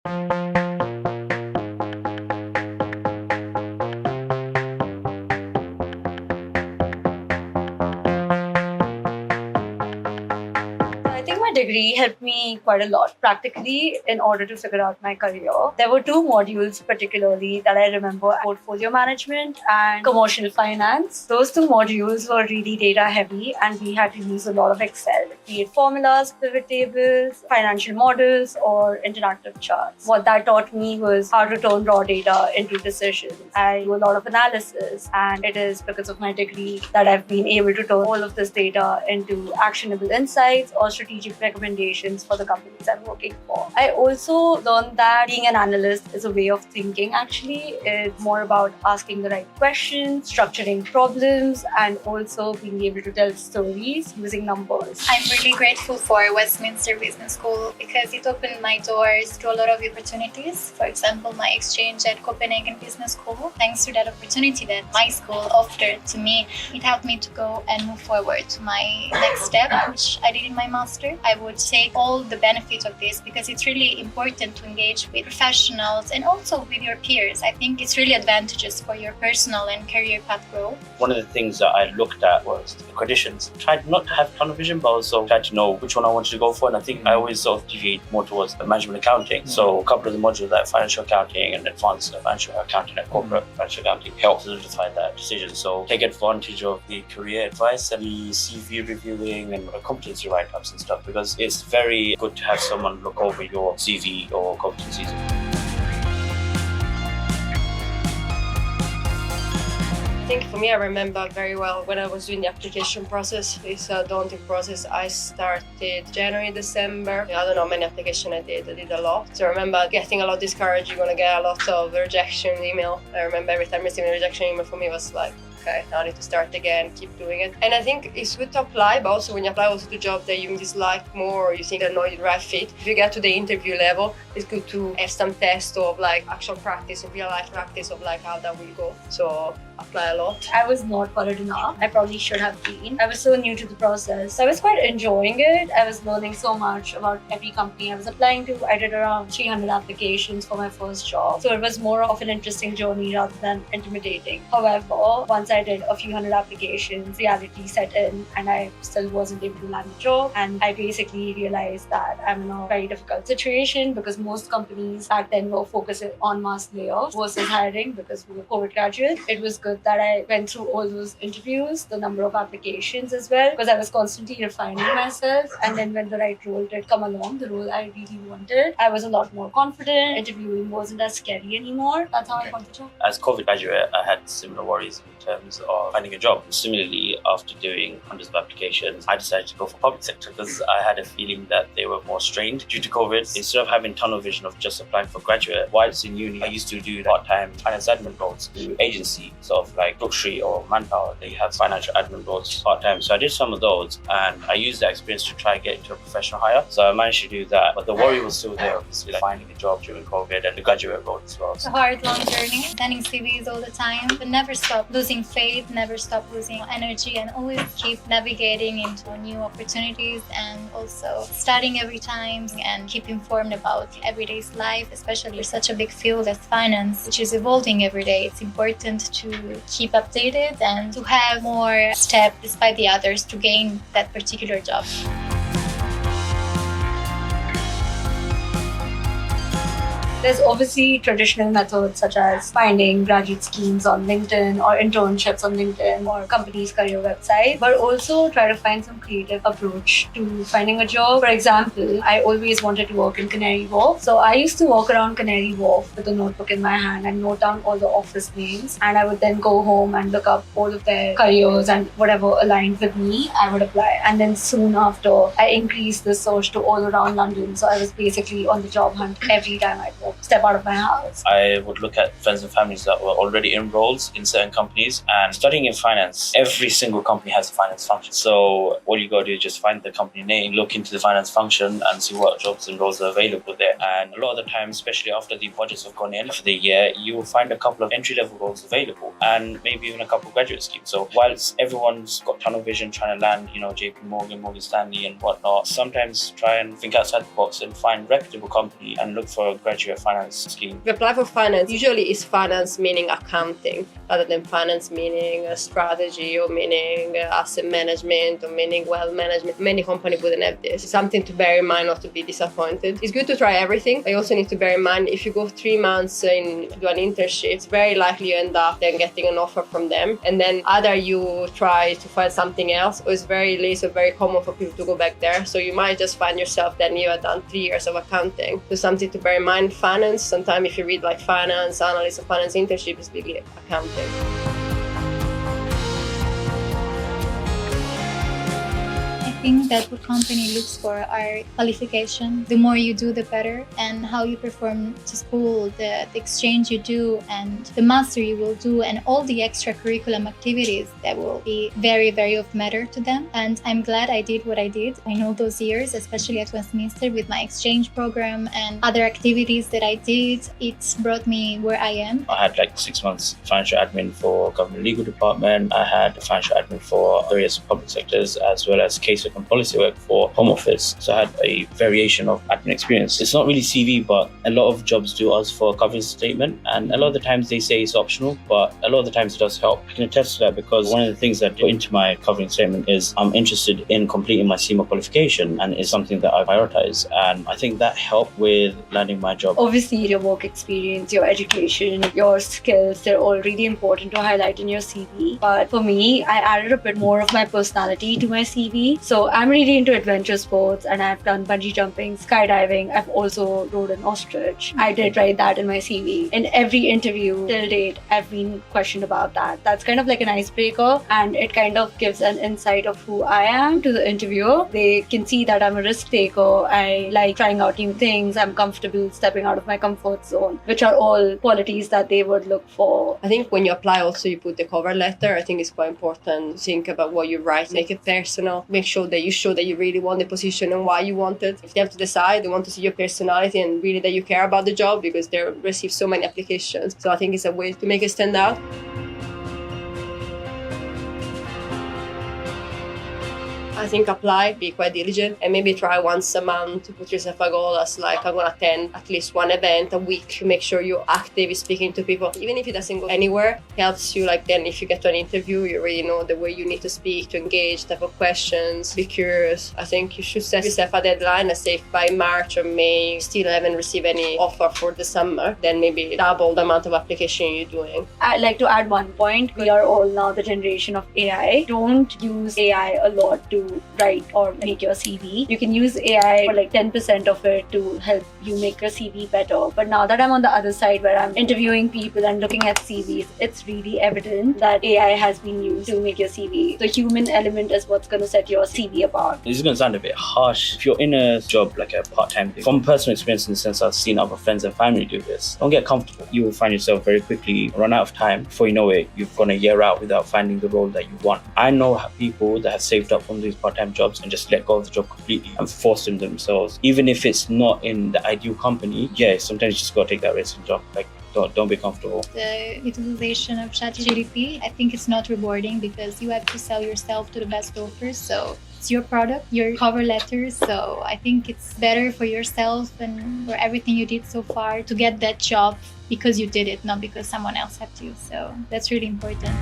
I think my degree helped me quite a lot practically in order to figure out my career. There were two modules particularly that I remember: portfolio management and commercial finance. Those two modules were really data heavy and we had to use a lot of Excel, be it formulas, pivot tables, financial models, or interactive charts. What that taught me was how to turn raw data into decisions. I do a lot of analysis, and it is because of my degree that I've been able to turn all of this data into actionable insights or strategic recommendations for the companies I'm working for. I also learned that being an analyst is a way of thinking, actually. It's more about asking the right questions, structuring problems, and also being able to tell stories using numbers. I'm really grateful for Westminster Business School because it opened my doors to a lot of opportunities. For example, my exchange at Copenhagen Business School. Thanks to that opportunity that my school offered to me, it helped me to go and move forward to my next step, which I did in my master. I would take all the benefits of this because it's really important to engage with professionals and also with your peers. I think it's really advantageous for your personal and career path growth. One of the things that I looked at was the accreditations. Tried not to have tunnel vision, but also tried to know which one I wanted to go for. And I think I always sort of deviate more towards the management accounting. So a couple of the modules like financial accounting and advanced financial accounting and corporate financial accounting help solidify that decision. So take advantage of the career advice and the CV reviewing and competency write-ups and stuff, because it's very good to have someone look over your CV or competencies. I think for me, I remember very well when I was doing the application process. It's a daunting process. I started January, December. I don't know how many applications I did a lot. So I remember getting a lot discouraged. You're going to get a lot of rejection email. I remember every time receiving a rejection email for me was like, okay, now I need to start again, keep doing it. And I think it's good to apply, but also when you apply also to jobs that you dislike more or you think they're not the right fit, if you get to the interview level, it's good to have some tests of like actual practice and real life practice of like how that will go. So apply a lot. I was not followed enough. I probably should have been. I was so new to the process. I was quite enjoying it. I was learning so much about every company I was applying to. I did around 300 applications for my first job. So it was more of an interesting journey rather than intimidating. However, once I did a few hundred applications, reality set in and I still wasn't able to land a job. And I basically realized that I'm in a very difficult situation because most companies back then were focusing on mass layoffs versus hiring because we were COVID graduates. It was good that I went through all those interviews, the number of applications as well, because I was constantly refining myself. And then when the right role did come along, the role I really wanted, I was a lot more confident. Interviewing wasn't as scary anymore. That's how I got the job. As COVID graduate, I had similar worries in terms of finding a job. Similarly, after doing hundreds of applications, I decided to go for public sector because I had a feeling that they were more strained due to COVID. Instead of having tunnel vision of just applying for graduate, whilst in uni, I used to do part-time finance admin roles through agency, sort of like Brookstreet or Manpower. They have financial admin roles part-time. So I did some of those and I used that experience to try and get into a professional hire. So I managed to do that, but the worry was still there, obviously, like finding a job during COVID and the graduate role as well. It's a hard, long journey, sending CVs all the time, but never stop losing faith, never stop losing energy, and always keep navigating into new opportunities and also studying every time and keep informed about everyday's life, especially for such a big field as finance, which is evolving every day. It's important to keep updated and to have more steps despite the others to gain that particular job. There's obviously traditional methods such as finding graduate schemes on LinkedIn or internships on LinkedIn or companies' career website, but also try to find some creative approach to finding a job. For example, I always wanted to work in Canary Wharf. So I used to walk around Canary Wharf with a notebook in my hand and note down all the office names. And I would then go home and look up all of their careers and whatever aligned with me, I would apply. And then soon after, I increased the search to all around London. So I was basically on the job hunt every time I worked. to step out of my house. I would look at friends and families that were already enrolled in certain companies, and studying in finance, every single company has a finance function. So all you got to do is just find the company name, look into the finance function and see what jobs and roles are available there. And a lot of the time, especially after the budgets have gone in for the year, you will find a couple of entry-level roles available and maybe even a couple of graduate schemes. So whilst everyone's got tunnel vision trying to land, JP Morgan, Morgan Stanley and whatnot, sometimes try and think outside the box and find a reputable company and look for a graduate finance scheme. If you apply for finance, usually it's finance meaning accounting rather than finance meaning strategy or meaning asset management or meaning wealth management. Many companies wouldn't have this. It's something to bear in mind, not to be disappointed. It's good to try everything. I also need to bear in mind if you go 3 months in do an internship, it's very likely you end up then getting an offer from them, and then either you try to find something else, or it's very late or very common for people to go back there. So you might just find yourself then you have done 3 years of accounting. So something to bear in mind. Finance, sometimes if you read like finance analyst or finance internship, is really accounting. I think that what company looks for are qualification. The more you do, the better. And how you perform to school, the exchange you do, and the master you will do, and all the extracurriculum activities that will be very, very of matter to them. And I'm glad I did what I did in all those years, especially at Westminster with my exchange program and other activities that I did. It brought me where I am. I had like 6 months financial admin for government legal department. I had financial admin for various public sectors, as well as casework and policy work for Home Office. So I had a variation of admin experience. It's not really CV, but a lot of jobs do ask for a covering statement, and a lot of the times they say it's optional, but a lot of the times it does help. I can attest to that because one of the things that I put into my covering statement is I'm interested in completing my CIMA qualification, and it's something that I prioritize, and I think that helped with landing my job. Obviously, your work experience, your education, your skills, they're all really important to highlight in your CV. But for me, I added a bit more of my personality to my CV. So I'm really into adventure sports, and I've done bungee jumping, skydiving. I've also rode an ostrich. I did write that in my CV. In every interview till date, I've been questioned about that. That's kind of like an icebreaker, and it kind of gives an insight of who I am to the interviewer. They can see that I'm a risk taker. I like trying out new things. I'm comfortable stepping out of my comfort zone, which are all qualities that they would look for. I think when you apply also you put the cover letter. I think it's quite important to think about what you write, make it personal, make sure that you show that you really want the position and why you want it. If they have to decide, they want to see your personality and really that you care about the job, because they receive so many applications. So I think it's a way to make it stand out. I think apply, be quite diligent, and maybe try once a month to put yourself a goal as like I'm gonna attend at least one event a week. Make sure you're active, speaking to people. Even if it doesn't go anywhere, it helps you. Like then if you get to an interview, you already know the way you need to speak, to engage, type of questions, be curious. I think you should set yourself a deadline. Let's say if by March or May you still haven't received any offer for the summer, then maybe double the amount of application you're doing. I'd like to add one point. We are all now the generation of AI. Don't use AI a lot to write or make your CV. You can use AI for like 10% of it to help you make your CV better. But now that I'm on the other side where I'm interviewing people and looking at CVs, it's really evident that AI has been used to make your CV. The human element is what's going to set your CV apart. This is going to sound a bit harsh. If you're in a job like a part-time thing, from personal experience in the sense I've seen other friends and family do this, don't get comfortable. You will find yourself very quickly run out of time. Before you know it, you've gone a year out without finding the role that you want. I know people that have saved up from these part-time jobs and just let go of the job completely and force them themselves. Even if it's not in the ideal company, yeah, sometimes you just got to take that risk and jump. Like, don't be comfortable. The utilization of ChatGPT, I think it's not rewarding because you have to sell yourself to the best offers. So it's your product, your cover letter. So I think it's better for yourself and for everything you did so far to get that job because you did it, not because someone else had to. So that's really important.